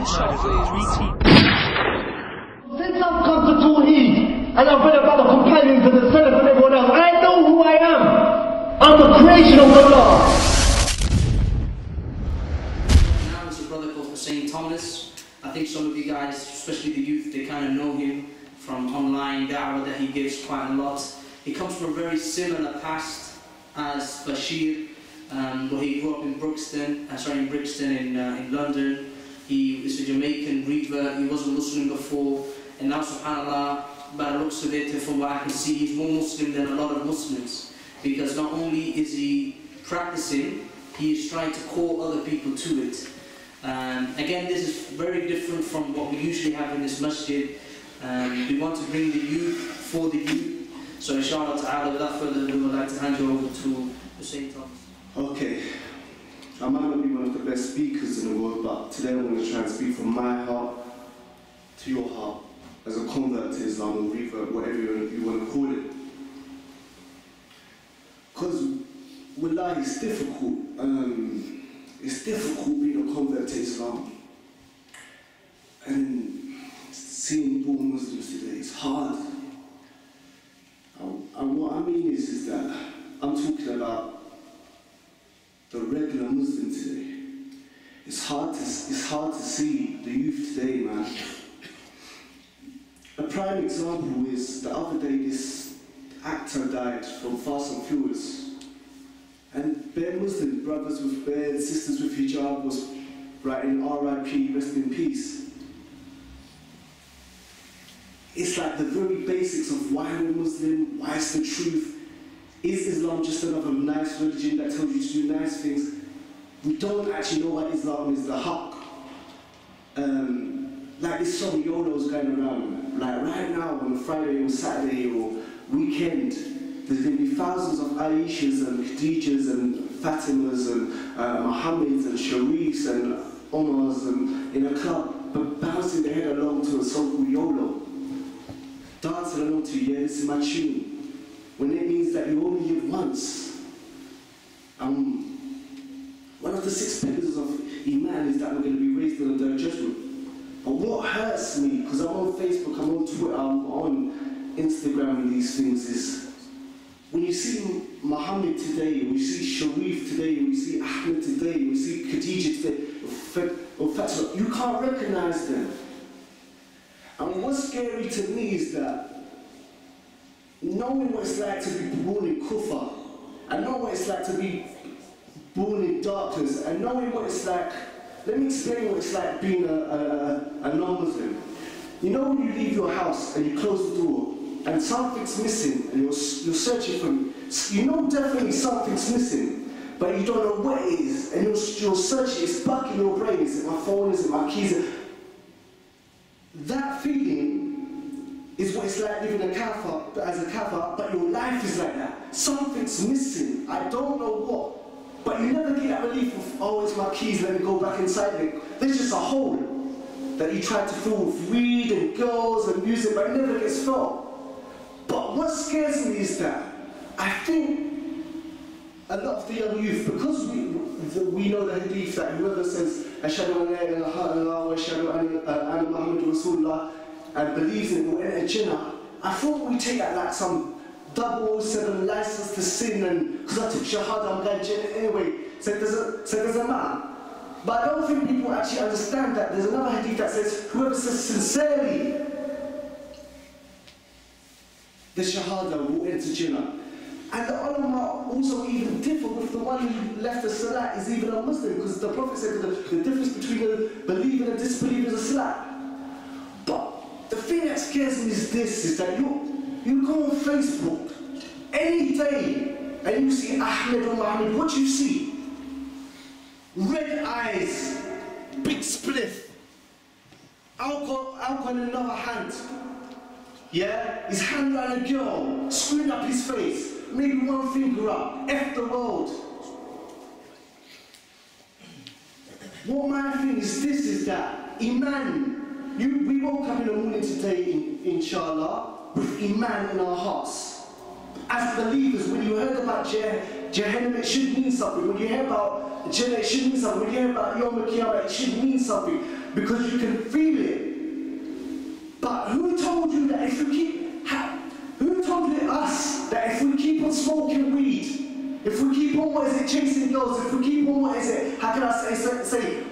shot, please. Since I've come to Tawheed, and I've read about the companions and the Salaf and everyone else, I know who I am. I'm the creation of Allah. Now it's a brother called St. Thomas. I think some of you guys, especially the youth, they kind of know him from online da'wah that he gives quite a lot. He comes from a very similar past as Bashir, where he grew up in Brixton in London. He is a Jamaican revert. He was a Muslim before, and now subhanAllah, by the looks of it, from what I can see, he's more Muslim than a lot of Muslims, because not only is he practicing, he is trying to call other people to it. Again, this is very different from what we usually have in this masjid. We want to bring the youth for the youth. So inshallah ta'ala, without further ado, I'd like to hand you over to St. Thomas. Okay, I might not be one of the best speakers in the world, but today I'm going to try and speak from my heart to your heart, as a convert to Islam or revert, whatever you want to call it. Because, wallah, it's difficult. It's difficult being a convert to Islam. And seeing born Muslims today is hard. And what I mean is that I'm talking about the regular Muslim today. It's hard to see the youth today, man. A prime example is the other day this actor died from Fast and Furious. And bare Muslim brothers with beards, sisters with hijab was writing R.I.P., rest in peace. It's like the very basics of why we're Muslim, why it's the truth. Is Islam just another nice religion that tells you to do nice things? We don't actually know what Islam is, the haqq. Like this song YOLO's going around. Like right now on Friday or Saturday or weekend, there's going to be thousands of Aishas and Khadijas and Fatimas and Muhammads and Sharifs and Omars and in a club, but bouncing their head along to a song called YOLO. Dancing along to, yeah, this is my tune. When it means that you only live once. One of the 6 pillars of Iman is that we're going to be raised on the Day of Judgment. But what hurts me, because I'm on Facebook, I'm on Twitter, I'm on Instagram and these things, is when you see Muhammad today, when you see Sharif today, when you see Ahmed today, when you see Khadija today, or Fatima, you can't recognize them. And what's scary to me is that knowing what it's like to be born in Kufa, and knowing what it's like to be born in darkness, and knowing what it's like, let me explain what it's like being a non-Muslim. You know when you leave your house and you close the door, and something's missing, and you're searching for it. You know definitely something's missing, but you don't know what it is, and you're searching, it's stuck in your brain. Is it my phone, is it my keys? That feeling is what it's like living as a kafir, but your life is like that. Something's missing, I don't know what. But you never get that relief of, oh, it's my keys, let me go back inside it. There's just a hole that you try to fill with weed and girls and music, but it never gets filled. But what scares me is that I think a lot of the young youth, because we know the hadith that whoever says Ashhadu an la ilaha illallah wa ashhadu anna Muhammadur Rasulullah and believes in it will enter Jannah, I thought we take that like some 007 license to sin, and because I took Shahada I'm going to Jannah anyway, so it doesn't matter. But I don't think people actually understand that there's another hadith that says whoever says sincerely the Shahada will enter Jannah. And the ulama also even differ with the one who left the salat is even a Muslim, because the Prophet said that the difference between a believer and a disbeliever is a salat. But the thing that scares me is this, is that you go on Facebook any day and you see Ahmed or Muhammad, what you see? Red eyes, big spliff, alcohol in another hand. Yeah? His hand around a girl, screwing up his face, maybe one finger up, F the world. What my thing is this, is that Iman, we woke up in the morning today, inshallah, with Iman in our hearts. As believers, when you heard about Jahannam, it should mean something. When you hear about Jannah, it should mean something. When you hear about Yom Kippur, it should mean something. because you can feel it. But who told you that if you keep, who told it us that if we keep on smoking weed, if we keep on, chasing girls, if we keep on, how can I say,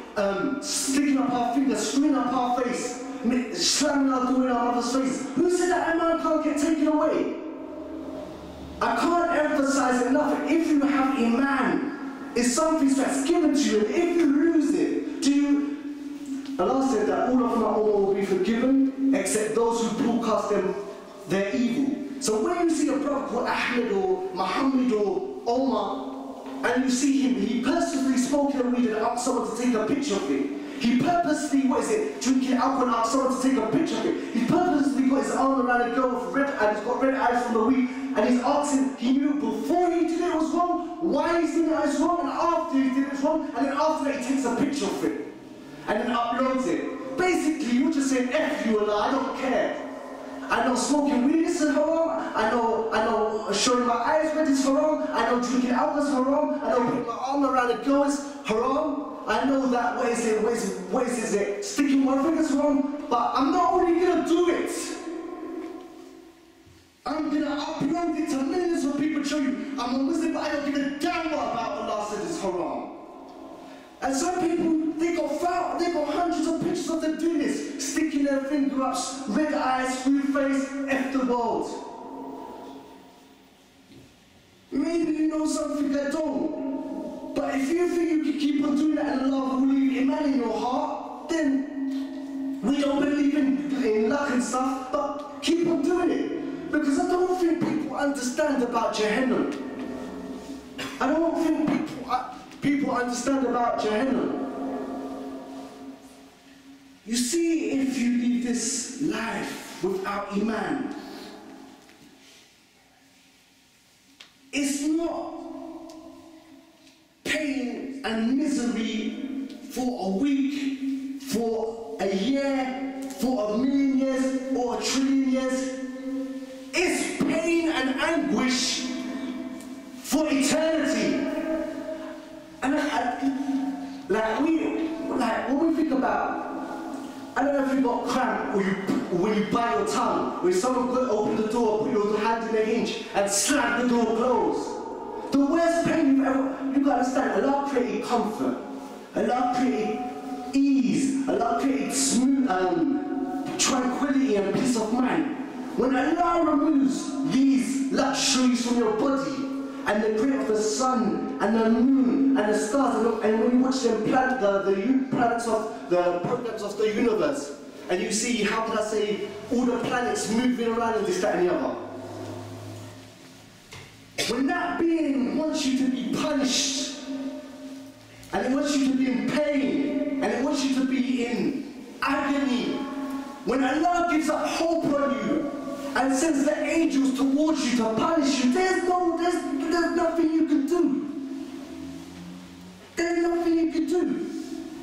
sticking up our fingers, screwing up our face, slamming our door in our mother's face, who said that man can't get taken away? I can't emphasize enough, if you have Iman, it's something that's given to you, and if you lose it, Allah said that all of them will be forgiven, except those who broadcast their evil. So when you see a brother called Ahmed or Muhammad or Omar, and you see him, he purposely smoking a weed and asked someone to take a picture of it. He purposely, drinking alcohol and asked someone to take a picture of it. He purposely got his arm around a girl with red, and he's got red eyes from the weed, and he's asking, he knew before he did it was wrong, why he's doing it was wrong, and after he did it was wrong, and then after that he takes a picture of it, and then uploads it. Basically, you're just saying, F you, Allah, I don't care. I know smoking weed is haram, I know showing my eyes red is haram, I know drinking alcohol is haram, I know putting my arm around a girl is haram, I know that, sticking my fingers haram, but I'm not only gonna do it, I'm gonna upload it to millions of people to show you I'm a Muslim, but I don't give a damn what about Allah said is haram. And some people, they got hundreds of pictures of them doing this, sticking their finger up, red eyes, screw face, F the world. Maybe you know something I don't. But if you think you can keep on doing that and Allah will leave Iman in your heart, then we don't believe in luck and stuff, but keep on doing it. Because I don't think people understand about Jahannam. I don't think people understand about Jahannam. You see, if you leave this life without Iman, it's not pain and misery for a week, for a year, for a million years, or a trillion years. It's pain and anguish for eternity. And when we think about, I don't know if you got cramp or when you bite your tongue, when someone could open the door, put your hand in the hinge and slam the door closed. The worst pain you've got to understand, Allah created comfort, Allah created ease, Allah created smooth, tranquility and peace of mind. When Allah removes these luxuries from your body, and the creation of the sun, and the moon, and the stars, and when you watch them planet, the planets of the programs of the universe, and you see, how can I say, all the planets moving around and this, that, and the other. When that being wants you to be punished, and it wants you to be in pain, and it wants you to be in agony, when Allah gives up hope on you, and sends the angels towards you to punish you, there's nothing you can do. There's nothing you can do.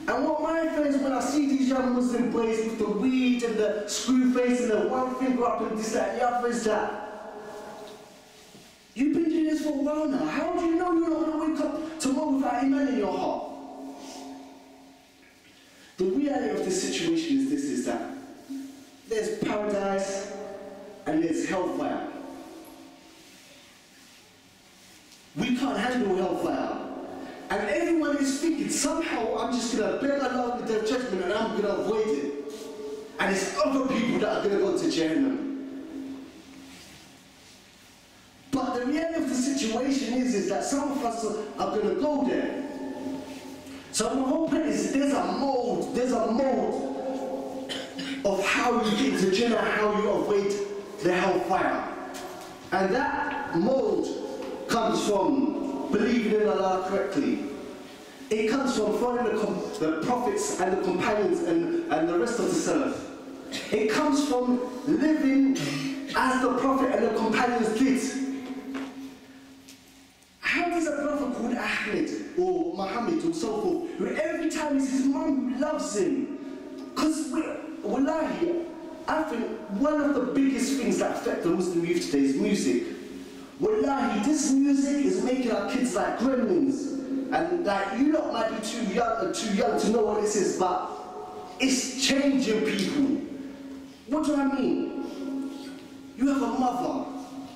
And what my friends, when I see these young Muslim boys with the weed and the screw face and the one finger up and this, that, and the other is that, you've been doing this for a while now. How do you know you're not going to wake up tomorrow without Iman in your heart? The reality of this situation is this, is that there's paradise and there's hellfire. We can't handle hellfire. And everyone is thinking, somehow I'm just going to beg Allah with their judgment and I'm going to avoid it. And it's other people that are going to go to Jahannam. But the reality of the situation is that some of us are going to go there. So my whole point is there's a mold of how you get to Jannah, how you avoid the hellfire. And that mold comes from believing in Allah correctly. It comes from following the prophets and the companions and the rest of the Salaf. It comes from living as the prophet and the companions did. How does a brother called Ahmed or Muhammad or so forth, who every time it's his mum who loves him? Because, wallahi, I think one of the biggest things that affect the Muslim youth today is music. Wallahi, this music is making our kids like gremlins. And like, you lot might be too young to know what this is, but it's changing people. What do I mean? You have a mother,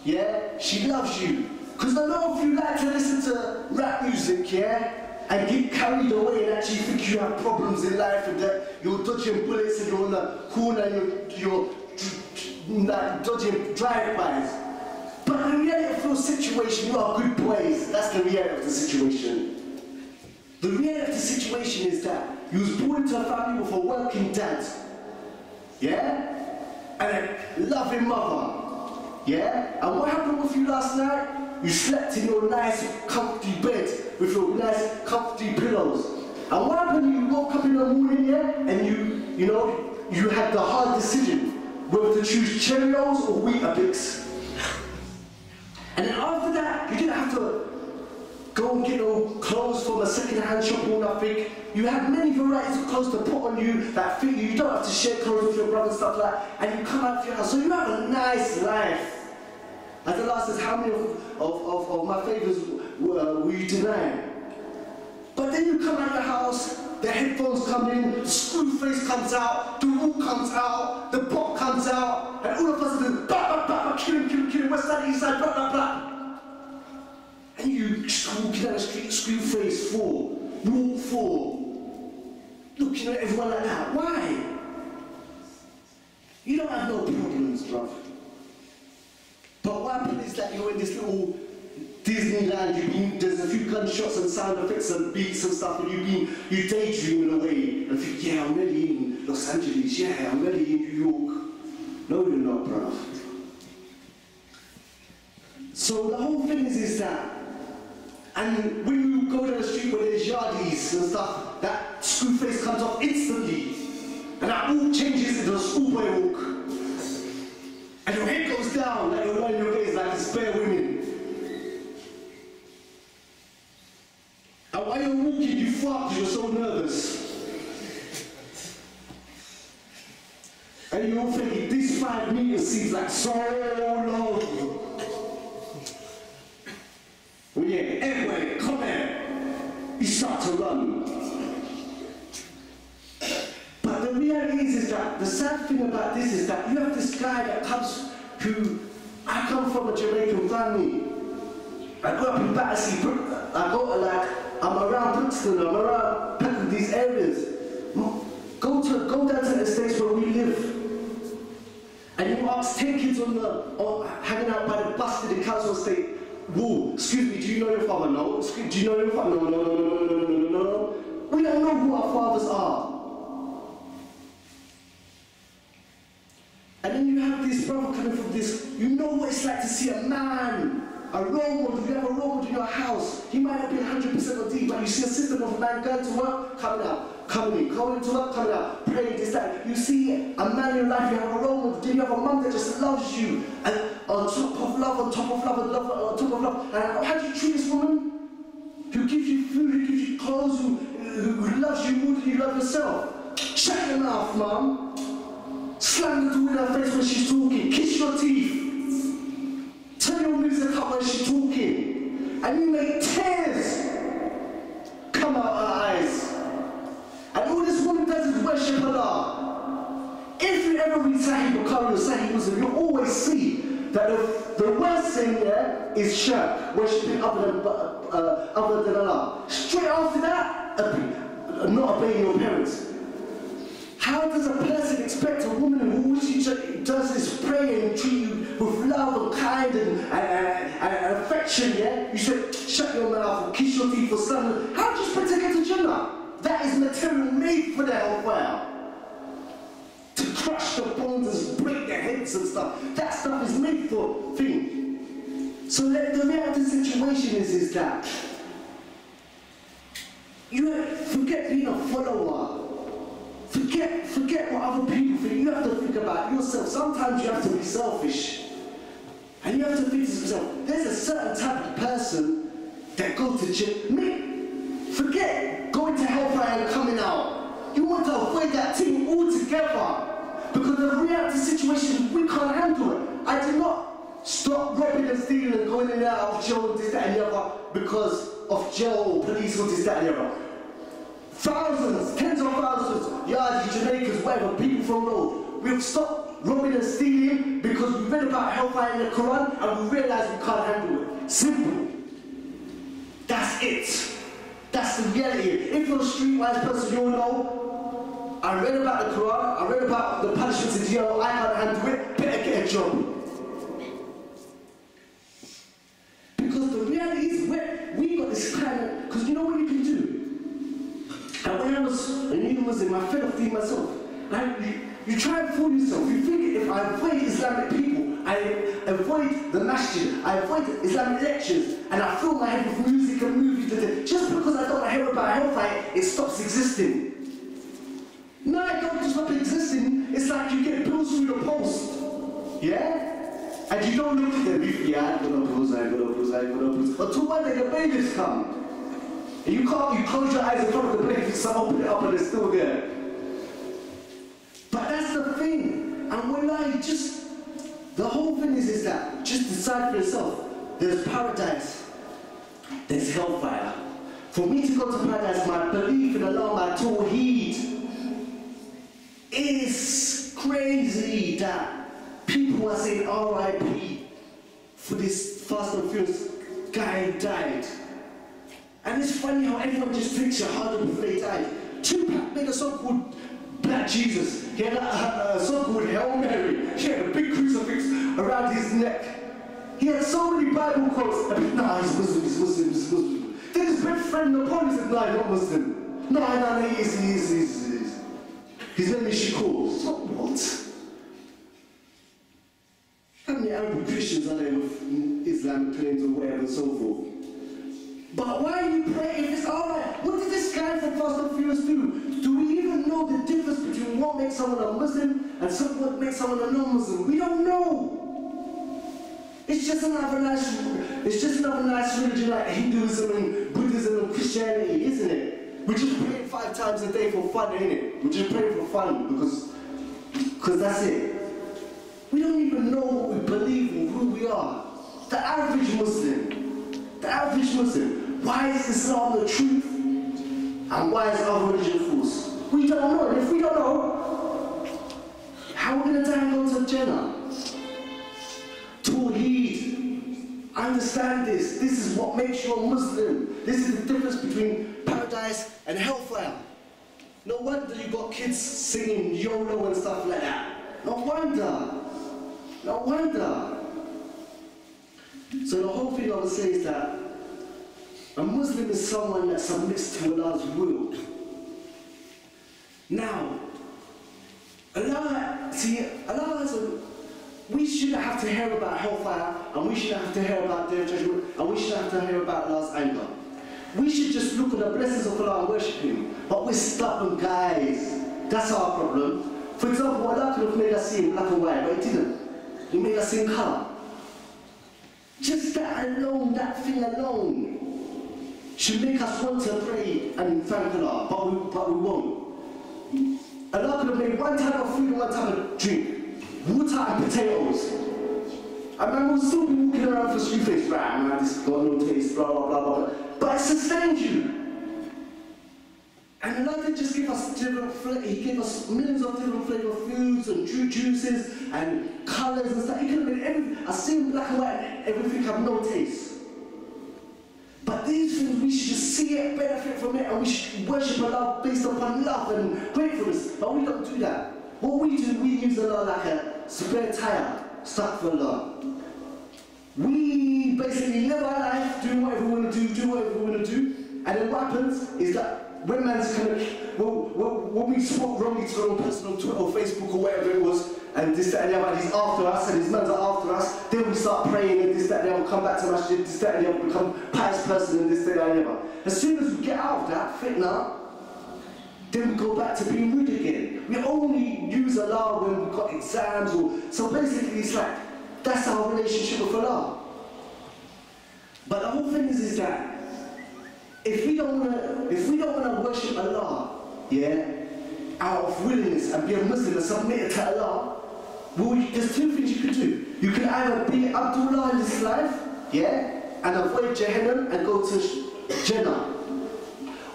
yeah? She loves you. Because I know if you like to listen to rap music, yeah? And get carried away and actually think you have problems in life and that you're dodging bullets and you're in the corner and you're like, dodging drive-bys. But the reality of your situation, you are good boys. That's the reality of the situation. The reality of the situation is that you was born into a family with a working dad, yeah? And a loving mother, yeah? And what happened with you last night? You slept in your nice, comfy bed with your nice, comfy pillows. And what happened? You woke up in the morning, yeah? And you know, you had the hard decision whether to choose Cheerios or Weetabix. And then after that, you didn't have to go and get no clothes from a second-hand shop or nothing. You had many varieties of clothes to put on you that fit you. You don't have to share clothes with your brother and stuff like that. And you come out of your house. So you have a nice life. As the last says, how many of my favours will you deny? But then you come out of your house, the headphones come in, the screw face comes out, the wool comes out, the pop comes out, and all of us are blah, blah, blah, kill him, west side, east side, blah, blah, blah. And you just walking down the street, screw face 4, walk 4, looking at everyone like that. Why? You don't have no problems, bruv. But what happens is that you're in this little Disneyland, there's a few gunshots and sound effects and beats and stuff, and you daydreaming away and think, yeah, I'm really in Los Angeles, yeah, I'm really in New York. No, you're not, bruv. So the whole thing is that, and when you go down the street where there's yardies and stuff, that screw face comes off instantly, and that walk changes into a schoolboy walk. And your head goes down like you're lying in your face like it's bare women. And while you're walking, you fart because you're so nervous. And you're thinking, this 5 meters seems like so long. Well, yeah, anyway, come here. You start to run. But the reality is that the sad thing about this is that you have this guy that comes who, I come from a Jamaican family. I grew up in Battersea, I'm around Brixton, I'm around Peckham, these areas. Go down to the estates where we live. And you ask 10 kids hanging out by the bus to the council estate, whoa, excuse me, do you know your father? No. Do you know your father? No. We don't know who our fathers are. And then you have this brother coming from this, you know what it's like to see a man, a role model. You have a role model in your house. He might not be 100% on D, but you see a system of a man going to work, coming out, coming in, going to work, coming out, praying, this, that. You see a man in your life, you have a role model, then you have a mum that just loves you, and on top of love, on top of love, on top of love. And how do you treat this woman? Who gives you food, who gives you clothes, who loves you more than you love yourself? Shut your mouth, mum. Slam the door in her face when she's talking. Kiss your teeth. Turn your music up when she's talking. And you make tears come out her eyes. And all this woman does is worship Allah. If you ever read Sahih Bukhari or Sahih Muslim, you'll always see that the worst thing there is shirk, worshipping other than Allah. Straight after that, not obeying your parents. How does a person expect a woman who does this pray and treat you with love and kind and affection, yeah? You said, shut your mouth and kiss your teeth or something. How do you expect to get to Jannah? That is material made for the hellfire. To crush the bones and break their heads and stuff. That stuff is made for things. So the reality situation is that you forget being a follower. Forget what other people think. You have to think about yourself. Sometimes you have to be selfish. And you have to think to yourself, there's a certain type of person that goes to jail. Forget going to hellfire and coming out. You want to avoid that thing altogether. Because the reality situation is we can't handle it. I did not stop robbing and stealing and going in and out of jail and this, that and the other because of jail or police or this, that and the other. thousands, tens of thousands, Yardis, Jamaicans, whatever, people from road. We've stopped robbing and stealing because we read about hellfire in the Quran and we realise we can't handle it. Simple. That's it. That's the reality. If you're a streetwise person, you'll know, I read about the Quran, I read about the punishments in YOLO, I can't handle it, better get a job. Because the reality is, we got this kind of, because you know what you can do? And when I was a new Muslim, I fed off these myself. You try and fool yourself. You think if I avoid Islamic people, I avoid the masjid, I avoid Islamic lectures, and I fill my head with music and movies, just because I don't hear about hellfire, it stops existing. No, it don't stop existing. It's like you get bills through the post. Yeah? And you don't look at them. Yeah, I got no bills, I got no bills, I got no bills. Until one day the bailiffs come. And you close your eyes in front of the bailiffs, some open it up and they're still there. But that's the thing. And when the whole thing is that, just decide for yourself. There's paradise. There's hellfire. For me to go to paradise, my belief in Allah, my tawheed, is crazy that people are saying R.I.P. for this Fast and Furious guy who died. And it's funny how everyone just thinks you're harder before they died. Tupac made a song called Black Jesus. He had a song called Hail Mary. He had a big crucifix around his neck. He had so many Bible quotes. Nah, he's Muslim, he's Muslim, he's Muslim. Then his best friend Napoleon said, nah, he's not Muslim. No, he is. His name is Shakur. So what? How many Arab Christians are there with Islamic claims or whatever and so forth? But why are you praying if it's alright? What did this guy from Fast and Furious do? Do we even know the difference between what makes someone a Muslim and what makes someone a non-Muslim? We don't know. It's just another nice religion like Hinduism and Buddhism and Christianity, isn't it? We just pray 5 times a day for fun, ain't it? We just pray for fun because that's it. We don't even know what we believe in, who we are. The average Muslim, why is Islam the truth? And why is our religion false? We don't know. And if we don't know, how are we going to die and go to Jannah? Tawheed. Understand this. This is what makes you a Muslim. This is the difference between paradise and hellfire. No wonder you got kids singing YOLO and stuff like that. No wonder. So the whole thing I would say is that a Muslim is someone that submits to Allah's will. Now, Allah has we shouldn't have to hear about hellfire, and we shouldn't have to hear about their judgment, and we shouldn't have to hear about Allah's anger. We should just look at the blessings of Allah and worship Him. But we're stubborn guys. That's our problem. For example, Allah could have made us see in black and white, but He didn't. He made us in colour. Just that alone, that thing alone, should make us want to pray and thank Allah, but we won't. Allah could have made one type of food and one type of drink. Water and potatoes. And man will still be walking around for street face, right, man, this has got no taste, blah, blah, blah, blah. But it sustains you. And Allah didn't just give us different flavors, He gave us millions of different flavor foods and juices and colours and stuff. He could have made everything, I see black and white and everything have no taste. But these things, we should just see it, benefit from it, and we should worship Allah based upon love and gratefulness. But we don't do that. What we do, we use Allah like a spare tire stuck for Allah. We basically live our life, do whatever we want to do whatever we want to do, and then what happens is that when man's kind of, when we spoke wrongly to the wrong person on Twitter or Facebook or whatever it was, and this, that, and the other, and he's after us, and his mans are after us, then we start praying, and this, that, and the other, come back to masjid, this, that, and the other, become a pious person, and this, that, and the other. As soon as we get out of that fitna, then we go back to being rude again. We only use Allah when we've got exams, or so basically it's like, that's our relationship with Allah. But the whole thing is that if we don't want to worship Allah, yeah, out of willingness and be a Muslim and submit to Allah, well, there's 2 things you can do. You can either be Abdullah in this life, yeah, and avoid Jahannam and go to Jannah.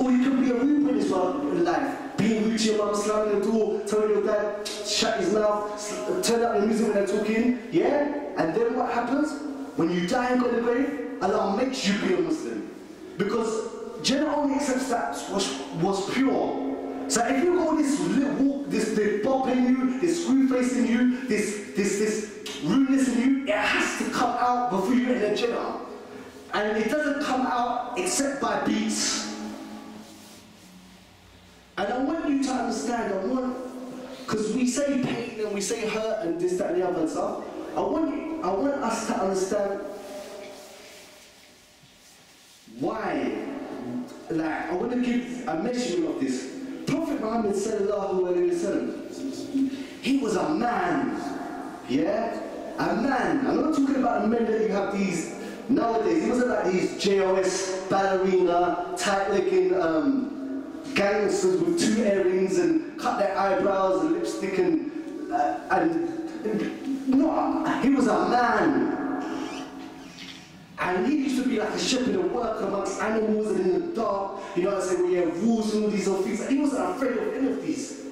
Or you can be a rude in this life. Being rude to your mum, slamming the door, telling your dad, shut his mouth, turn up the music when they're talking, yeah? And then what happens? When you die and go to the grave, Allah makes you be a Muslim. Because Jannah only accepts that was pure. So if you got this little, this bob in you, this screw face in you, this rudeness in you, it has to come out before you enter Jannah. And it doesn't come out except by beats. And I want you to understand, because we say pain and we say hurt and this, that and the other and stuff, I want us to understand why. Like, I want to give a measurement of this. Prophet Muhammad sallallahu alayhi wa sallam, he was a man, yeah? A man. I'm not talking about the men that you have these nowadays. He wasn't like these JOS, ballerina, tight-legging gangsters with 2 earrings and cut their eyebrows and lipstick and no, he was a man. And he used to be like a shepherd and work amongst animals and in the dark, you know what I'm saying, where you have wolves and all these other things. And he wasn't afraid of any of these.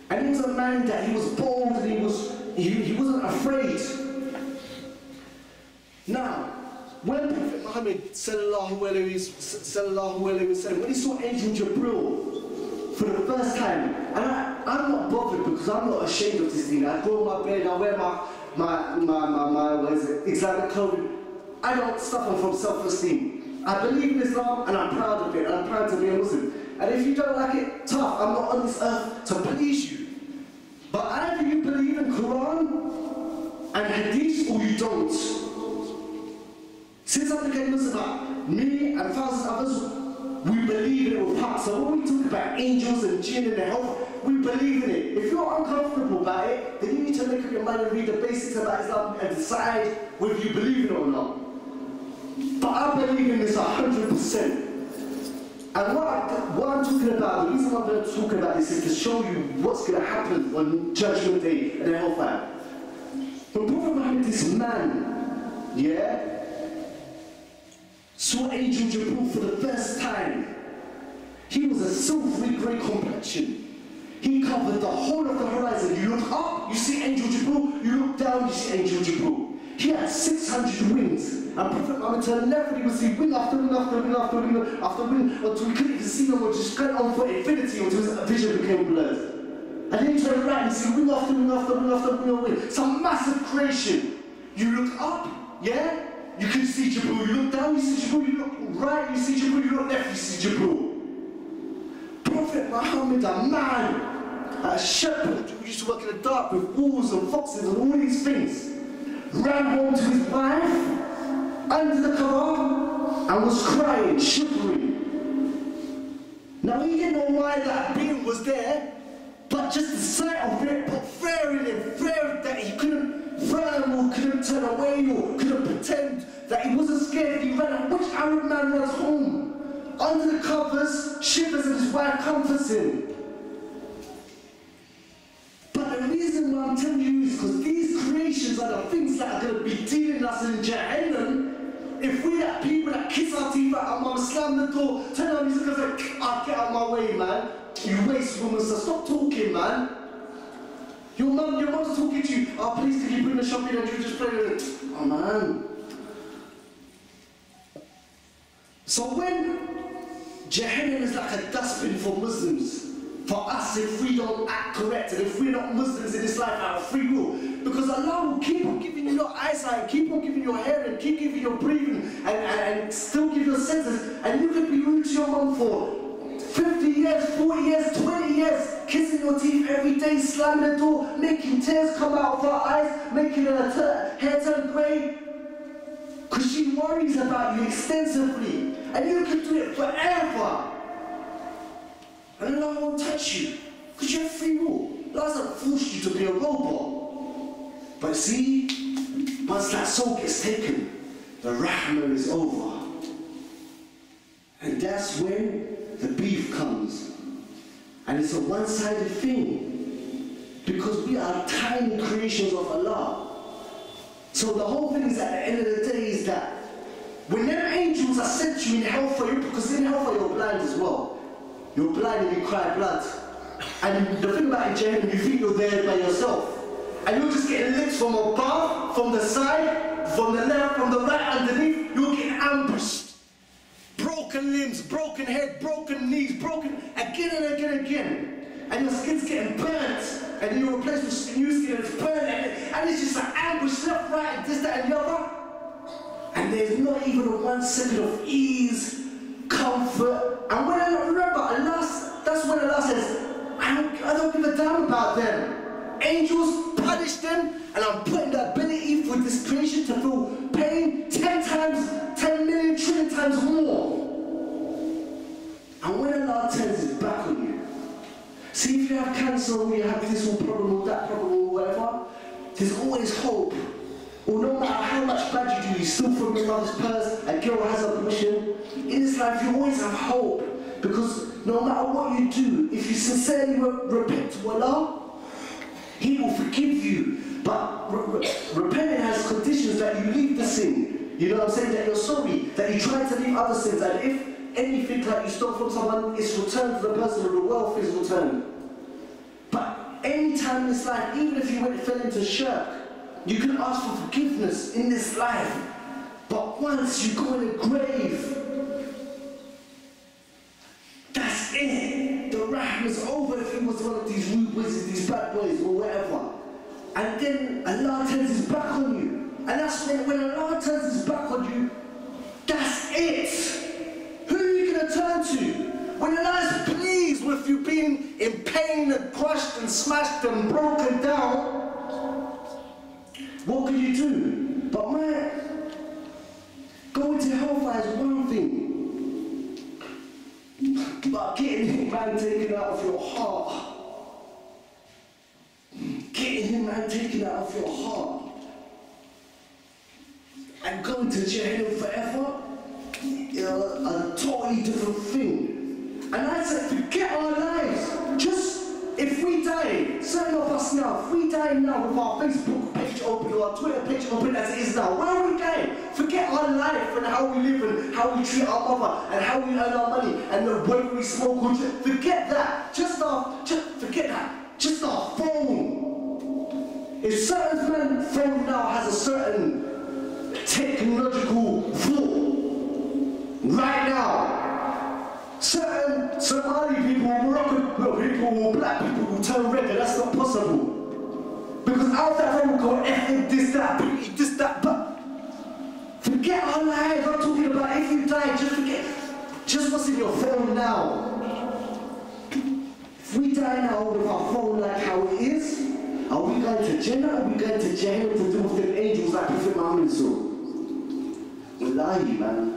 And he was a man that he was bold and he wasn't afraid. Now, when Prophet Muhammad sallallahu alayhi wa sallam, when he saw Angel Jibreel for the first time, and I'm not bothered because I'm not ashamed of this thing. I go on my bed, I wear my what is it, Islamic clothing. I don't suffer from self-esteem. I believe in Islam and I'm proud of it, and I'm proud to be a Muslim. And if you don't like it, tough, I'm not on this earth to please you. But either you believe in Quran and Hadith or you don't. Since I became Muslim, me and thousands of others, we believe in it with heart. So when we talk about angels and jinn and the health, we believe in it. If you're uncomfortable about it, then you need to make up your mind and read the basics about Islam and decide whether you believe in it or not. But I believe in this 100%. And what I'm talking about, the reason why I'm going to talk about this is to show you what's going to happen on Judgment Day and the hellfire. When Prophet Muhammad, this man, yeah, saw Angel Jibreel for the first time, he was a silvery grey complexion. He covered the whole of the horizon. You look up, you see Angel Jibreel. You look down, you see Angel Jibreel. He had 600 wings. And Prophet Muhammad turned left and he would see wing after wing after wing after wing after wing until he couldn't even see no more, just went on for infinity until his vision became blurred. And then he turned right and see wing after wing after wing after wing after wing. Some massive creation. You look up, yeah? You can see Jibreel. You look down, you see Jibreel. You look right, you see Jibreel. You look left, you see Jibreel. Prophet Muhammad, a man, a shepherd who used to work in the dark with wolves and foxes and all these things, ran home to his wife under the cover and was crying, shivering. Now he didn't know why that being was there, but just the sight of it put fear in him, fear that he couldn't run or couldn't turn away or couldn't pretend that he wasn't scared. He ran. Which Arab man runs home? Under the covers, shivers, and his wife comforts him. But the reason why I'm telling you is because these creations are the things that are going to be dealing us in Jahannam. If we are people that kiss our teeth out, our mum slam the door, turn on music and say, "Ah, get out of my way, man. You waste woman, so stop talking, man. Your mum's talking to you. Oh, please, can you bring the shopping and you just play with it? Oh, man." So when Jahannam is like a dustbin for Muslims, for us if we don't act correct and if we're not Muslims in this life out of free will, because Allah will keep on giving you your eyesight, keep on giving your hearing, keep giving your breathing, and still give your senses, and you could be rude to your mum for 50 years, 40 years, 20 years, kissing your teeth every day, slamming the door, making tears come out of her eyes, making her hair turn grey, because she worries about you extensively, and you can do it forever. And Allah won't touch you, because you have free will. Allah doesn't force you to be a robot. But see, once that soul gets taken, the rahmah is over. And that's when the beef comes. And it's a one-sided thing. Because we are tiny creations of Allah. So the whole thing is at the end of the day is that when them angels are sent you in hellfire, because in hellfire you're blind as well. You're blind and you cry blood. And the thing about in Jahannam, you think you're there by yourself. And you're just getting licks from above, from the side, from the left, from the right, underneath. You're getting ambushed. Broken limbs, broken head, broken knees, broken again and again and again. And your skin's getting burnt. And then you're replaced with new skin and it's burnt. And it's just an ambush, left, right, and this, that, and the other. And there's not even a 1 second of ease, comfort. And when I remember, that's when Allah says, I don't give a damn about them. Angels punish them, and I'm putting the ability for this creation to feel pain 10 million trillion times more. And when Allah turns his back on you, see if you have cancer or you have this or problem or that problem or whatever, there's always hope. Or no matter how much bad you do, you steal from your mother's purse, a girl has a permission. In this life, you always have hope. Because no matter what you do, if you sincerely repent to Allah, He will forgive you. But repenting has conditions that you leave the sin. You know what I'm saying? That you're sorry, that you try to leave other sins. And if anything like you stole from someone, it's returned to the person, or the wealth is returned. But any time in this life, even if you fell into shirk, you can ask for forgiveness in this life. But once you go in the grave, that's it. The rahmah is over if he was one of these rude wizards, these bad boys or whatever. And then Allah turns his back on you. And that's when Allah turns his back on you, that's it. Who are you going to turn to? When Allah is pleased with you being in pain and crushed and smashed and broken down, what can you do? But man, going to hellfire is one thing. But getting him, man, taken out of your heart. Getting him, man, taken out of your heart. And going to Jahannam forever, a totally different thing. And I said, forget our lives. Just, if we die, certain of us now, if we die now with our Facebook page open or our Twitter page open as it is now, where are we dying? Forget our life and how we live and how we treat our mother and how we earn our money and whether we smoke or drink. Forget that. Forget that. Just our phone. If certain man's phone now has a certain technological thought, right now, certain Somali people, Moroccan people, or black people will turn red, and that's not possible. Because out of that phone will go ethnic, this, that, but forget our lives. I'm talking about if you die, just forget. Just what's in your phone now. If we die now with our phone like how it is, are we going to Jannah or are we going to Jahannam to do with the angels like Prophet Muhammad saw? Wallahi, man.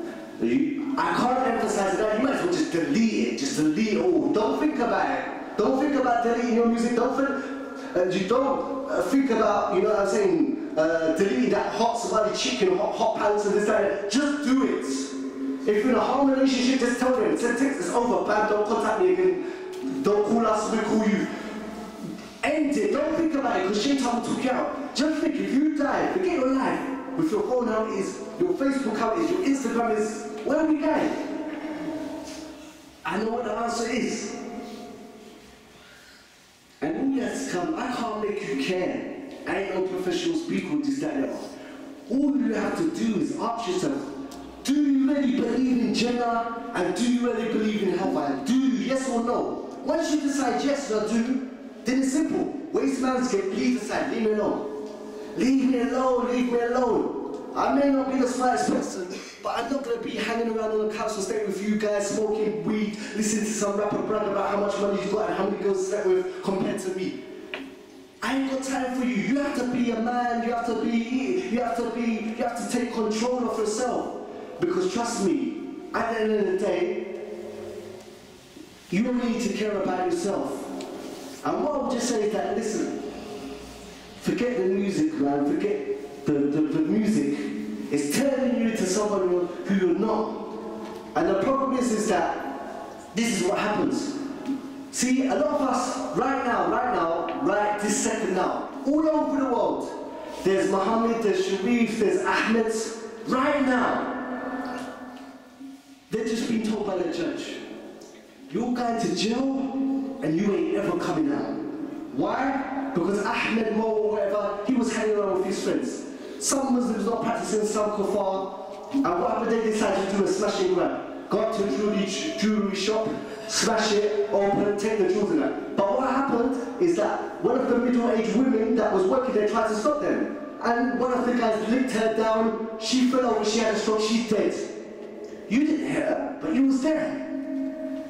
I can't emphasize that. You might as well just delete it. Just delete it all. Don't think about it. Don't think about deleting your music. Don't think about, you know what I'm saying, deleting that hot Somali chicken or hot pants and this, that. Just do it. If you're in a home relationship, just tell them. Send text, it's over. Bam, don't contact me again. Don't call us, we'll call you. End it. Don't think about it because Shaitan will talk you out. Just think, if you die, forget your life. With your phone how it is, your Facebook how it is, your Instagram is, where are we going? I know what the answer is. And all you have to come, I can't make you care. I ain't no professional speaker with this, that, and that. All you have to do is ask yourself, do you really believe in Jannah? And do you really believe in hellfire? Do you, yes or no? Once you decide yes or do, then it's simple. Waste man's please decide, leave me alone. Leave me alone, leave me alone. I may not be the smartest person, but I'm not going to be hanging around on the couch and staying with you guys, smoking weed, listening to some rapper brag about how much money you got and how many girls you slept with compared to me. I ain't got time for you. You have to be a man, you have to take control of yourself. Because trust me, at the end of the day, you only need to care about yourself. And what I would just say is that, listen, forget the music, man, forget the music. It's turning you into someone who you're not. And the problem is that this is what happens. See, a lot of us, right now, right this second now, all over the world, there's Muhammad, there's Sharif, there's Ahmed, right now. They're just being told by the judge, you're going to jail and you ain't ever coming out. Why? Because Ahmed Mo or whatever, he was hanging around with his friends. Some Muslims not practicing some kafar, and whatever they decided to do is smash and grab. Go up to a jewelry shop, smash it, open, take the jewels in that. But what happened is that one of the middle-aged women that was working there tried to stop them. And one of the guys licked her down, she fell over, she had a stroke, she's dead. You didn't hear her, but you was there.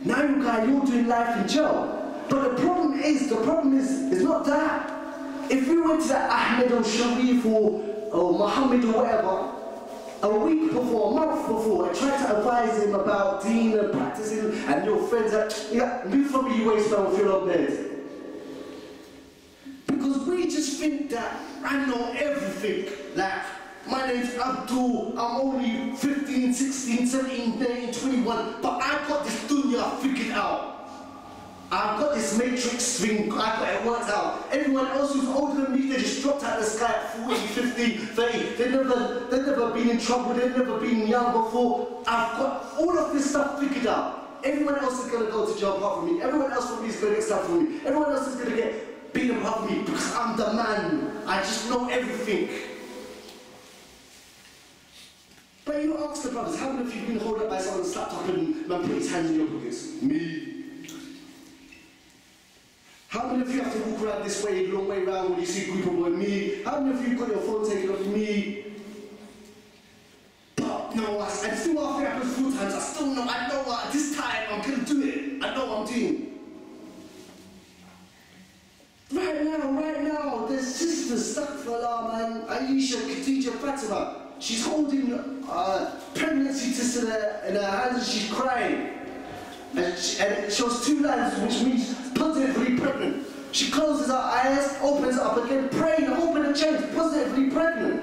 Now you guys, you're doing life in jail. But the problem is not that. If we went to that Ahmed or Sharif or Muhammad or whatever, a week before, a month before, and tried to advise him about deen and practicing and your friends that, move from you waste man with your own bed. Because we just think that I know everything. Like, my name's Abdul, I'm only 15, 16, 17, 19, 21, but I've got this dunya figured out. I've got this matrix thing, I've got it worked out. Everyone else who's older than me, they just dropped out of the sky at 40, 50, 30. They've never been in trouble, they've never been young before. I've got all of this stuff figured out. Everyone else is going to go to jail apart from me. Everyone else from me is going to get stuff from me. Everyone else is going to get beaten apart from me because I'm the man. I just know everything. But you ask the brothers, how many of you have been held up by someone slapped up and man put his hands in your pockets? Me. How many of you have to walk around this way, long way around when you see a group of boys? Me. How many of you got your phone taken off? Me. But no, I still after it happens 4 times, I still know, I know what, this time I'm gonna do it. I know what I'm doing. Right now, there's sisters stuck for Allah, man. Aisha, Khadija, Fatima. She's holding pregnancy test in her hands and she's crying. And it shows 2 lines, which means positively pregnant. She closes her eyes, opens it up again, praying, open the change, positively pregnant.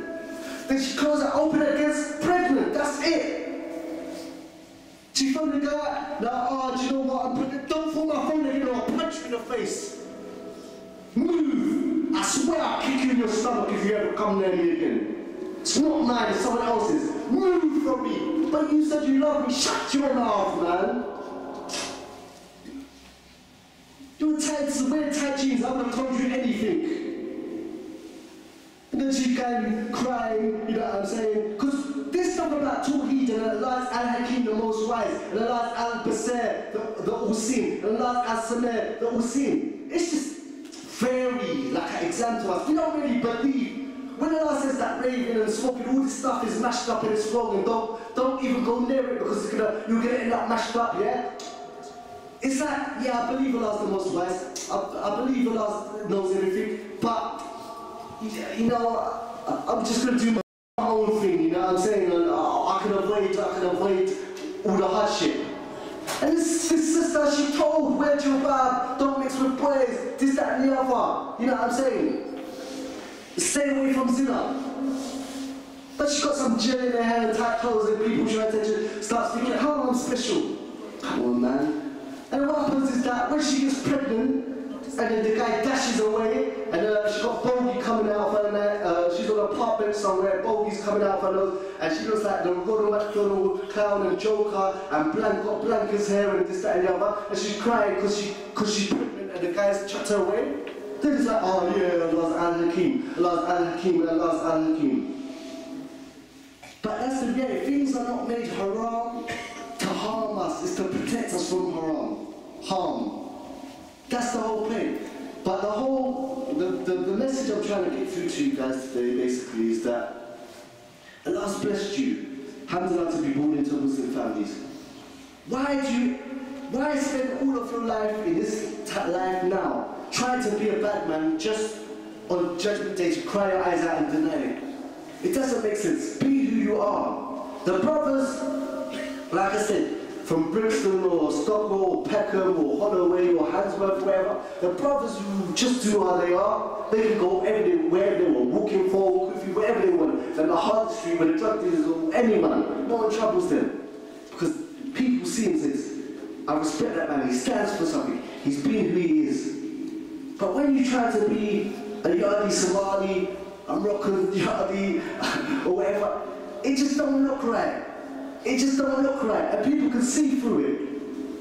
Then she closes it, open it again, pregnant. That's it. She phoned the guy. Now, do you know what? I'm pregnant. Don't phone my phone again or I'll punch you in the face. Move. I swear I'll kick you in your stomach if you ever come near me again. It's not mine, it's someone else's. Move from me. But you said you love me. Shut your mouth, man. You're tight, wear tight jeans, I would have told you anything. And then she came crying, you know what I'm saying? Because this stuff about Tawheed and Allah's Al-Hakim, the Most Wise, and Allah's Al-Basir, the Usin, and Allah's Al-Samir, the Usin. It's just very like an exam to us. We don't really believe. When Allah says that raving and smoking, all this stuff is mashed up and it's wrong, and don't even go near it because you're gonna end up mashed up, yeah? It's like, yeah, I believe Allah's the Most Wise, I believe Allah knows everything, but, you know, I'm just going to do my own thing, you know what I'm saying? I can avoid all the hardship. And this sister, she told, wear jilbab, don't mix with boys, this, that and the other, you know what I'm saying? Stay away from zina. But she got some gel in her hair and tight clothes and people try to start thinking, how I'm special. Come on, man. And what happens is that when she gets pregnant, and then the guy dashes away, and she's got bogey coming out of her neck, she's on a park bench somewhere, bogey's coming out of her nose, and she looks like the Ronald McDonald clown and Joker, and got Blanca's hair and this, that and the other, and she's crying because she's pregnant, and the guy's chucked her away. Then it's like, oh yeah, Allah's Al-Hakim, Allah's Al-Hakim, Allah's Al-Hakim. But that's the reality, things are not made haram to harm us, it's to protect us from harm. That's the whole thing. But the message I'm trying to get through to you guys today basically is that Allah's blessed you. Alhamdulillah, to be born into Muslim families. Why spend all of your life in this life now trying to be a bad man just on Judgment Day to cry your eyes out and deny it? It doesn't make sense. Be who you are. The brothers, like I said, from Brixton or Stockwell or Peckham or Holloway or Handsworth, wherever, the brothers who just do how they are, they can go wherever they want, walking for, wherever they want, and the hard street where the drug dealers or anyone, no one troubles them. Because people see him and says, I respect that man, he stands for something, he's being who he is. But when you try to be a Yardie Somali, a Moroccan Yardie, or whatever, it just don't look right. it just don't look right, and people can see through it.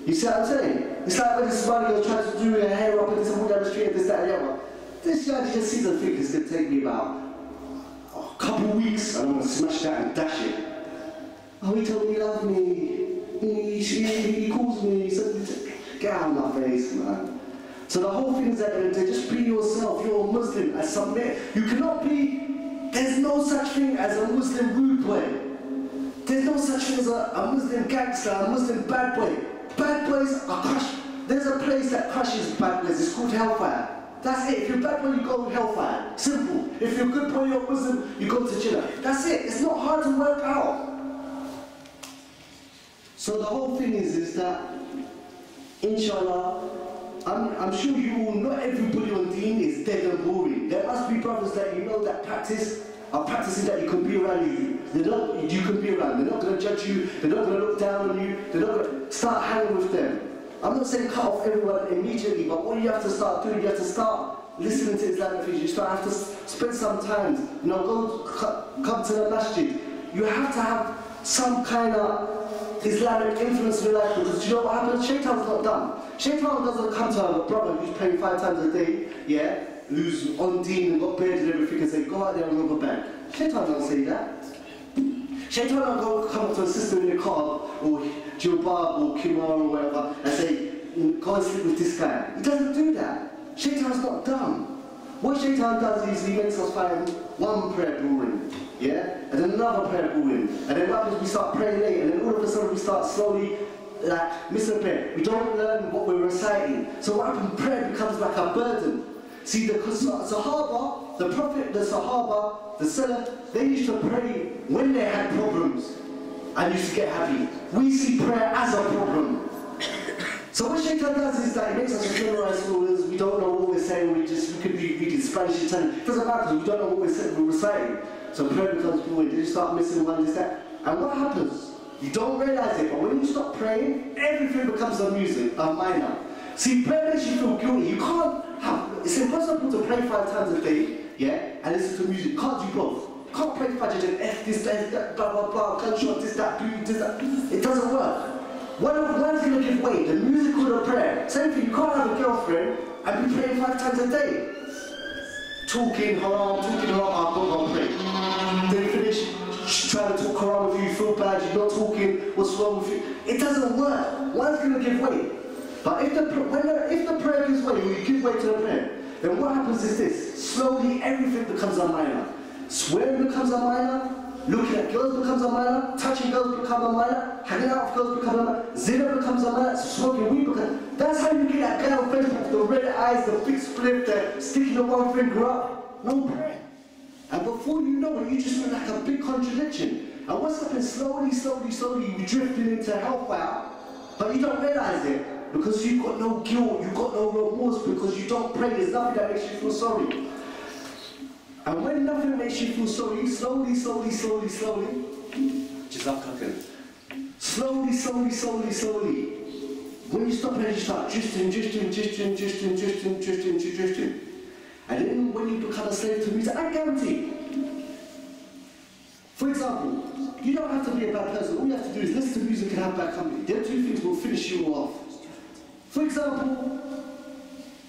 You see what I'm saying? It's like when this somebody goes trying to do her hair up and this and walk down the street and this, that, and the other. This guy just sees and thinks it's going to take me about a couple of weeks and I'm going to smash that and dash it. Oh, he told me he loved me. He calls me. He said, get out of my face, man. So the whole thing is that just be yourself. You're a Muslim and submit. You cannot be, there's no such thing as a Muslim rude boy. There's no such thing as a Muslim gangster, a Muslim bad boy. Bad boys are crushed. There's a place that crushes bad boys. It's called hellfire. That's it. If you're a bad boy, you go to hellfire. Simple. If you're a good boy, you're a Muslim, you go to Jannah. That's it. It's not hard to work out. So the whole thing is that, inshallah, I'm sure you all, not everybody on deen is dead and boring. There must be brothers that you know that are practicing that you can be around you. You can be around. They're not going to judge you. They're not going to look down on you. They're not going to start hanging with them. I'm not saying cut off everyone immediately, but what you have to start doing, you have to start listening to Islamic things. You have to spend some time, come to the masjid. You have to have some kind of Islamic influence in your life, because you know what happens? Shaitan's not done. Shaitan doesn't come to a brother who's praying 5 times a day, yeah, who's on deen and got beard and everything and say, go out there and rob a bank. Shaitan doesn't say that. Shaitan don't come up to a sister in the car, or Jilbab, or Kimar, or whatever, and say, go and sleep with this guy. He doesn't do that. Shaitan's not dumb. What Shaitan does is he makes us find one prayer boring, yeah, and then another prayer boring, and then what happens, we start praying late, and then all of a sudden we start slowly, like, missing a prayer. We don't learn what we're reciting. So what happens, prayer becomes like a burden. See, the Sahaba, the Prophet, the Sahaba, the Salaf, they used to pray when they had problems and used to get happy. We see prayer as a problem. So what Shaitan does is that he makes us memorize rules. We don't know what we're saying. We could be reading Spanish, Italian. It doesn't matter because we don't know what we're reciting. So prayer becomes boring. Then you start missing one, this, that. And what happens? You don't realize it, but when you stop praying, everything becomes a minor. See, prayer makes you feel guilty. You can't have, it's impossible to pray 5 times a day, yeah, and listen to music. You can't do both. You can't pray Fajr and F this, that, blah, blah, blah, gunshot, this, that, this, that. It doesn't work. One's going to give way, the music or the prayer. Same thing, you can't have a girlfriend and be praying 5 times a day. Talking haram, I'll go and pray. Then you finish, trying to talk haram with you, you feel bad, you're not talking, what's wrong with you? It doesn't work. One's going to give way. But if the prayer gives way, or you give way to the prayer, then what happens is this. Slowly, everything becomes a minor. Swearing becomes a minor, looking at girls becomes a minor, touching girls becomes a minor, hanging out with girls becomes a minor, zina becomes a minor, smoking weed becomes. That's how you get that guy on Facebook with the red eyes, the big split, the sticking the one finger up. No prayer. And before you know it, you just feel like a big contradiction. And what's happening slowly, you're drifting into hellfire, but you don't realize it. Because you've got no guilt, you've got no remorse, because you don't pray, there's nothing that makes you feel sorry. And when nothing makes you feel sorry, slowly, when you stop praying, you start drifting. And then when you become a slave to music, I guarantee. For example, you don't have to be a bad person, all you have to do is listen to music and have bad company. Them 2 things will finish you off. For example,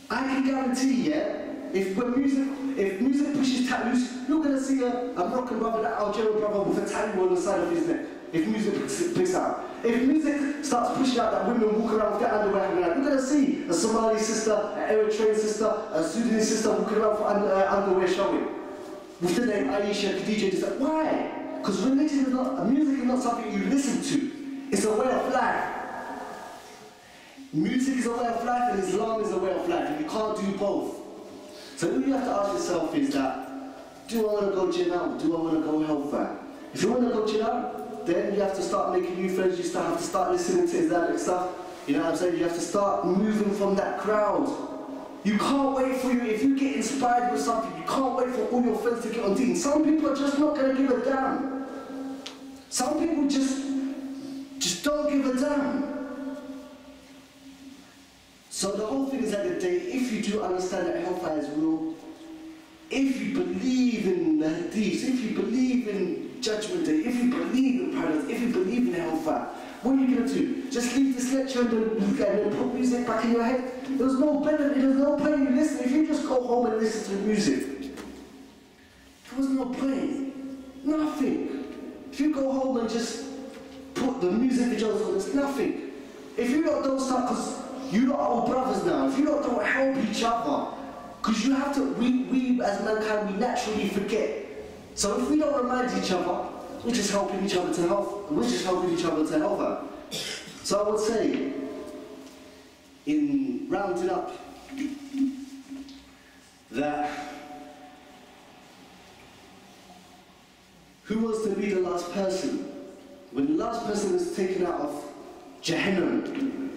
I can guarantee, yeah, if music pushes tattoos, you're going to see a Moroccan brother, that Algerian brother with a tattoo on the side of his neck. If music picks out. If music starts pushing out that women walk around with their underwear hanging out, you're going to see a Somali sister, an Eritrean sister, a Sudanese sister walking around with underwear showing. With the name Aisha, Khadija, just like, why? Because religion is not, music is not something you listen to. It's a way of life. Music is a way of life and Islam is a way of life, and you can't do both. So what you have to ask yourself is that, do I want to go Jannah or do I want to go hellfire? If you want to go Jannah, then you have to start making new friends, you have to start listening to Islamic stuff, you know what I'm saying? You have to start moving from that crowd. You can't wait for you, if you get inspired with something, you can't wait for all your friends to get on deen. Some people are just not going to give a damn. Some people just don't give a damn. So the whole thing is at the day, if you do understand that hellfire is real, if you believe in the hadiths, if you believe in judgment day, if you believe in paradise, if you believe in hellfire, What are you going to do? Just leave this lecture and then put music back in your head? There's no benefit, there's no point in listening. If you just go home and listen to music, there was no point. Nothing. If you go home and just put the music videos on, there's nothing. If you don't start, because you lot are all brothers now, if you lot don't help each other, because you have to, we as mankind, we naturally forget. So if we don't remind each other, we're just helping each other to help. We're just helping each other to help out. So I would say, in rounding up, that who wants to be the last person? When the last person is taken out of Jahannam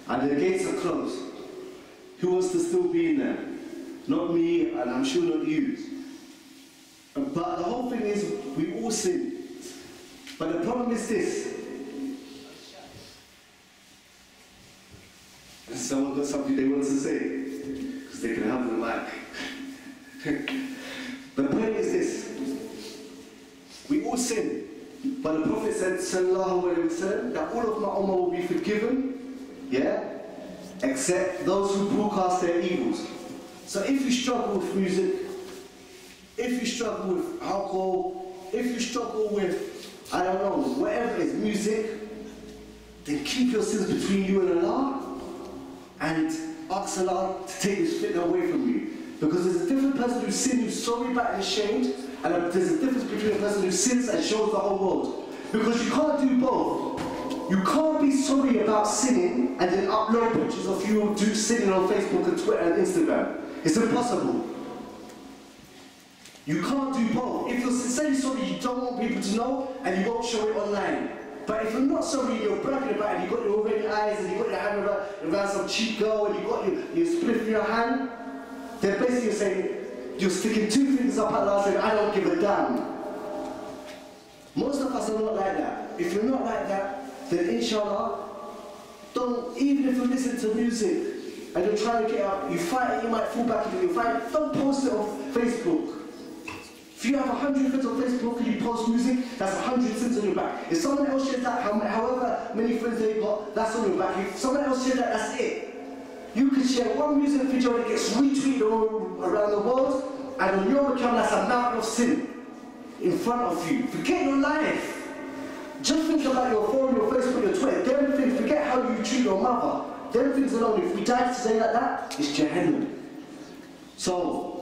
and the gates are closed, who wants to still be in there? Not me, and I'm sure not you. But the whole thing is, we all sin. But the problem is this. Someone got something they want to say, because they can have the mic. The point is this. We all sin. But the Prophet said, sallallahu alayhi wa sallam, that all of my ummah will be forgiven, yeah? Except those who broadcast their evils. So if you struggle with music, if you struggle with alcohol, if you struggle with, I don't know, whatever it is, music, then keep your sins between you and Allah and ask Allah to take this fitna away from you. Because there's a different person who sins, who's sorry about and ashamed, and there's a difference between a person who sins and shows the whole world. Because you can't do both. You can't be sorry about sinning and then upload pictures of you sinning on Facebook and Twitter and Instagram. It's impossible. You can't do both. If you're sincerely sorry, you don't want people to know, and you won't show it online. But if you're not sorry, you're bragging about it, you've got your red eyes, and you've got your hand around some cheap girl, and you've got your spliff in your hand, then basically you're saying, you're sticking two fingers up at Allah saying, I don't give a damn. Most of us are not like that. If you're not like that, then inshallah, don't, even if you listen to music, and you're trying to get out, you fight it, you might fall back into it, you fight it, don't post it on Facebook. If you have 100 friends on Facebook and you post music, that's 100 sins on your back. If someone else shares that, however many friends they've got, that's on your back. If someone else shares that, that's it. You can share one music video that gets retweeted around the world, and on your account, that's a mountain of sin in front of you. Forget your life. Just think about your phone, your Facebook, your Twitter. Them things, forget how you treat your mother. Them things alone, if we died today like that, it's Jahannam. So,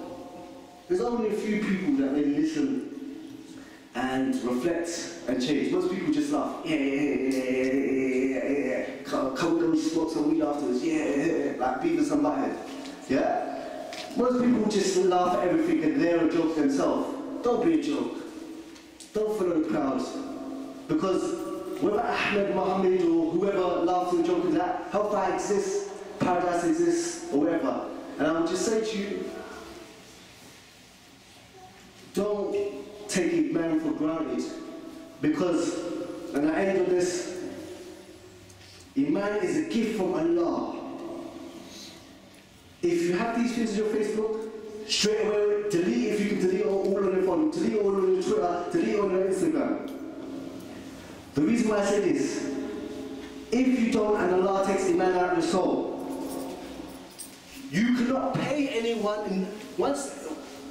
there's only a few people that may listen and reflect and change. Most people just laugh. Yeah. Come go smoke some weed afterwards. Yeah. Like Beavis and Butthead. Yeah? Most people just laugh at everything and they're a joke themselves. Don't be a joke. Don't follow the crowds. Because whether Ahmed, Muhammad or whoever laughs and jokes at that, hellfire exists, paradise exists, or whatever. And I would just say to you, don't take Iman for granted, because, and I end on this, Iman is a gift from Allah. If you have these things on your Facebook, straight away delete, if you can delete all on your phone, delete all on your Twitter, delete all on your Instagram. The reason why I say this, if you don't and Allah takes Iman out of your soul, you cannot pay anyone, and once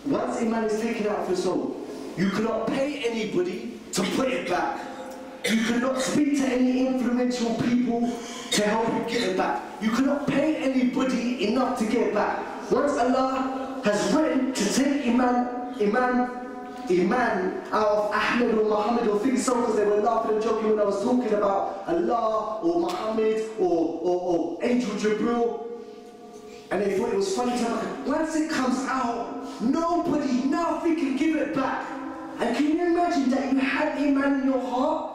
Iman is taken out of your soul, you cannot pay anybody to put it back. You cannot speak to any influential people to help you get it back. You cannot pay anybody enough to get it back. Once Allah has written to take Iman out of Ahmed or Muhammad or things so, because they were laughing and joking when I was talking about Allah or Muhammad or Angel Jibril, and they thought it was funny to look at. Once it comes out, nobody, nothing can give it back. And can you imagine that you had Iman in your heart,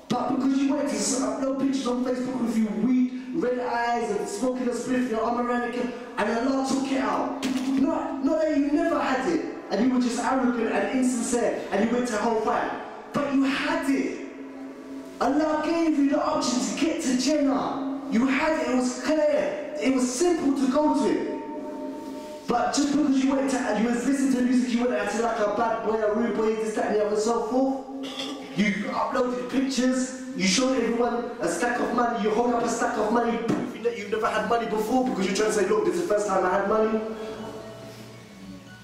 but because you went to upload pictures on Facebook with you weed, red eyes and smoking a spliff in your arm around again, and Allah took it out. Not that you never had it, and you were just arrogant and insincere, and you went to hellfire. But you had it. Allah gave you the option to get to Jannah. You had it, it was clear. It was simple to go to it. But just because you was listening to music, you went out to like a bad boy, a rude boy, this, that, and the other, and so forth, You uploaded pictures, you showed everyone a stack of money, you hold up a stack of money proving that you've never had money before because you're trying to say, look, this is the first time I had money.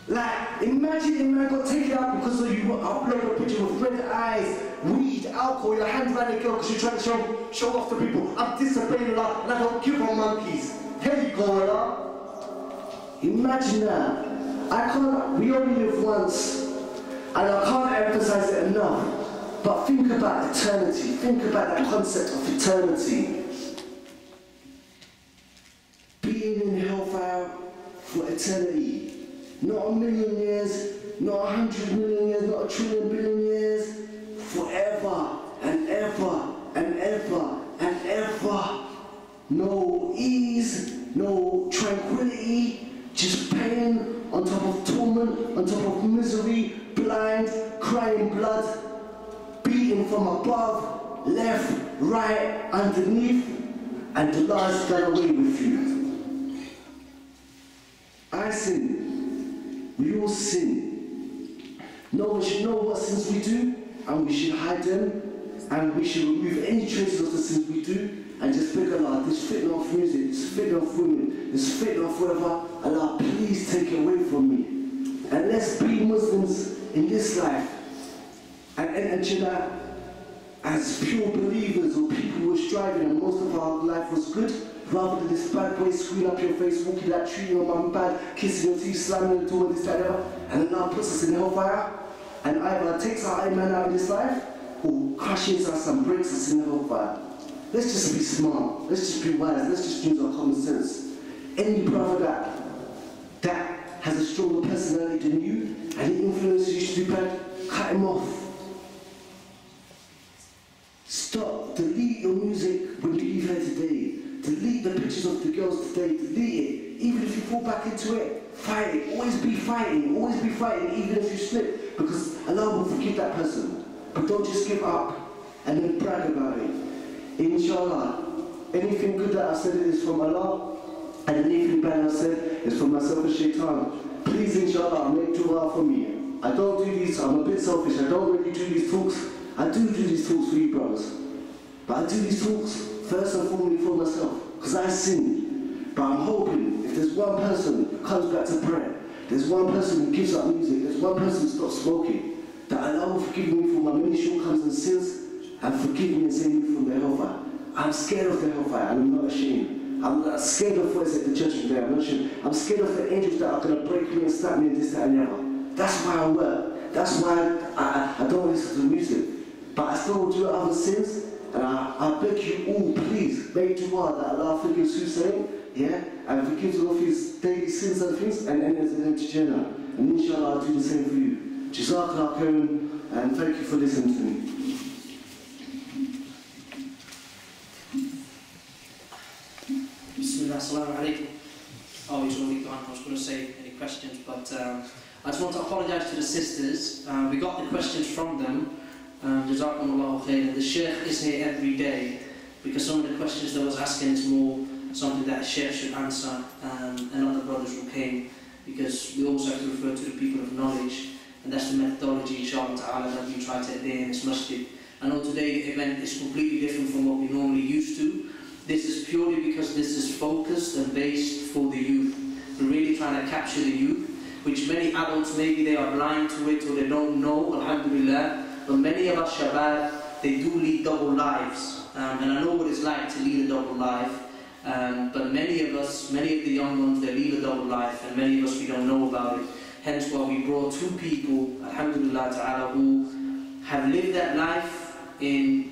Like, imagine a man got taken out because of you upload a picture with red eyes, weed, alcohol, your hand around a girl because you're trying to show off to people. I'm disobeying Allah and I don't give a monkeys. Here you go, Allah. Imagine that. We only live once. And I can't emphasize it enough, but think about eternity. Think about that concept of eternity. Being in hellfire for eternity. Not a million years, not 100 million years, not a trillion billion years. Forever and ever and ever and ever. No ease, no tranquility, just pain on top of torment, on top of misery. Blind, crying blood, beaten from above, left, right, underneath, and the last got away with you. I sin. We all sin. No one should know what sins we do, and we should hide them, and we should remove any traces of the sins we do, and just beg Allah, this fitna of music, this fitna of women, this fitna of whatever, Allah, please take it away from me. And let's be Muslims in this life and enter that as pure believers or people who are striving and most of our life was good, rather than this bad boy screwing up your face, walking that tree, your mum bad, kissing your teeth, slamming the door, this, that, and that, and then Allah puts us in hellfire and either takes our iman out of this life or crushes us and breaks us in the hellfire. Let's just be smart, let's just be wise, let's just use our common sense. Any brother that has a stronger personality than you, and he influences you to do bad, cut him off. Stop, delete your music when you leave here today. Delete the pictures of the girls today, delete it. Even if you fall back into it, fight it. Always be fighting, even if you slip, because Allah will forgive that person. But don't just give up and then brag about it. Inshallah, anything good that I've said is from Allah, and anything bad I've said is from myself and shaitan. Please, inshallah, make dua for me. I don't do these, I'm a bit selfish, I don't really do these talks. I do these talks for you brothers. But I do these talks first and foremost for myself, because I sin. But I'm hoping if there's one person who comes back to prayer, there's one person who gives up music, there's one person who stops smoking, that Allah will forgive me for my many shortcomings and sins, and forgive me and save me from the hellfire. I'm scared of the hellfire, and I'm not ashamed. I'm not scared of what's at the judgment day, I'm not ashamed. I'm scared of the angels that are going to break me and slap me and this, that, and the other. That's why I work. That's why I don't listen to music. But I still do other sins, and I beg you all, please, make dua that Allah forgives Hussein, yeah, and forgives all of his daily sins and things, and enters into Jannah. And inshallah, I'll do the same for you. Jazakallah khairan, and thank you for listening to me. Assalamu alaikum. Oh, he's already gone. I was going to say any questions, but I just want to apologise to the sisters. We got the questions from them. Jazakumullahu khairan. The Sheikh is here every day because some of the questions that I was asking is more something that the Sheikh should answer, and other brothers who came, because we also have to refer to the people of knowledge, and that's the methodology, inshallah ta'ala, that we try to adhere in this masjid. I know today the event is completely different from what we normally used to. This is purely because this is focused and based for the youth. We're really trying to capture the youth, which many adults, maybe they are blind to it or they don't know, alhamdulillah, but many of us shabab, they do lead double lives. And I know what it's like to lead a double life, but many of us, many of the young ones, they lead a double life, and many of us, we don't know about it. Hence why we brought two people, alhamdulillah ta'ala, who have lived that life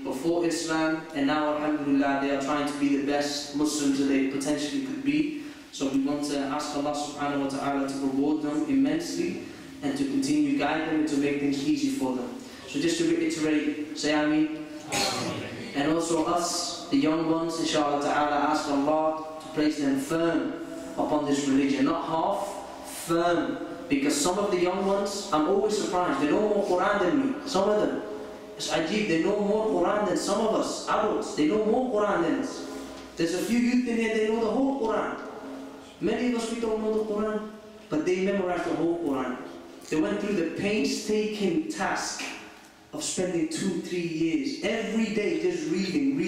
before Islam, and now alhamdulillah they are trying to be the best Muslims that they potentially could be. So we want to ask Allah subhanahu wa ta'ala to reward them immensely and to continue guide them and to make things easy for them. So just to reiterate, say Ameen. And also us, the young ones, inshallah ta'ala, ask Allah to place them firm upon this religion, not half, firm. Because some of the young ones, I'm always surprised, they know more Quran than me, some of them. It's ajib, they know more Quran than some of us, adults. They know more Quran than us. There's a few youth in here, they know the whole Quran. Many of us, we don't know the Quran, but they memorized the whole Quran. They went through the painstaking task of spending 2-3 years every day just reading.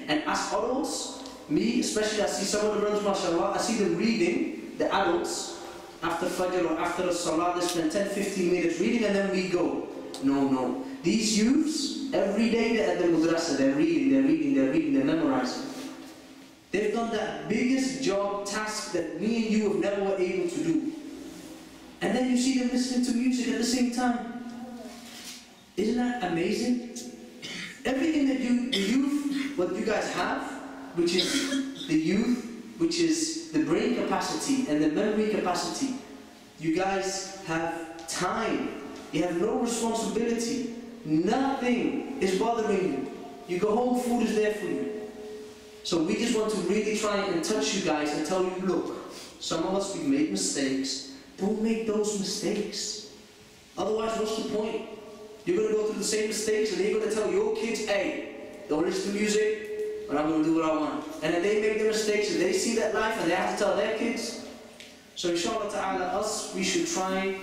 And as adults, me especially, I see some of the brothers, mashallah, I see them reading, the adults, after Fajr or after the Salah, they spend 10-15 minutes reading and then we go. No. These youths, every day they're at the madrasa, they're reading, they're memorizing. They've done that biggest job, task that me and you have never were able to do. And then you see them listening to music at the same time. Isn't that amazing? Everything that the youth, what you guys have, which is the youth, which is the brain capacity and the memory capacity, you guys have time. You have no responsibility. Nothing is bothering you. You go home, food is there for you. So we just want to really try and touch you guys and tell you, look, some of us, we've made mistakes. Don't make those mistakes. Otherwise, what's the point? You're going to go through the same mistakes and they're going to tell your kids, hey, don't listen to music, but I'm going to do what I want. And then they make their mistakes and they see that life and they have to tell their kids. So inshallah ta'ala, us, we should try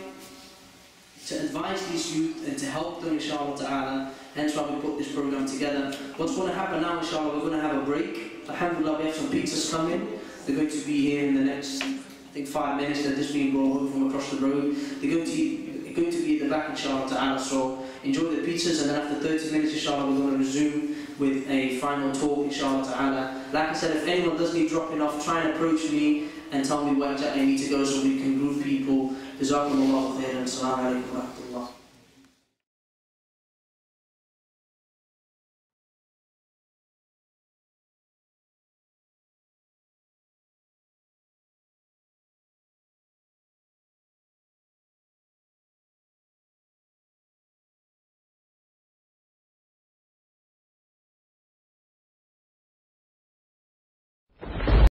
to advise these youth and to help them, inshallah ta'ala. Hence why we put this program together. What's going to happen now, inshallah, we're going to have a break. Alhamdulillah, we have some pizzas coming. They're going to be here in the next, I think, 5 minutes. They're just being brought over from across the road. They're going to be at the back, inshallah ta'ala. So enjoy the pizzas, and then after 30 minutes, inshallah, we're going to resume with a final talk, inshallah ta'ala. Like I said, if anyone does need dropping off, try and approach me and tell me where exactly I need to go so we can group people. Jazakumullahu khairan. Assalamu alaikum wa rahmatullahi.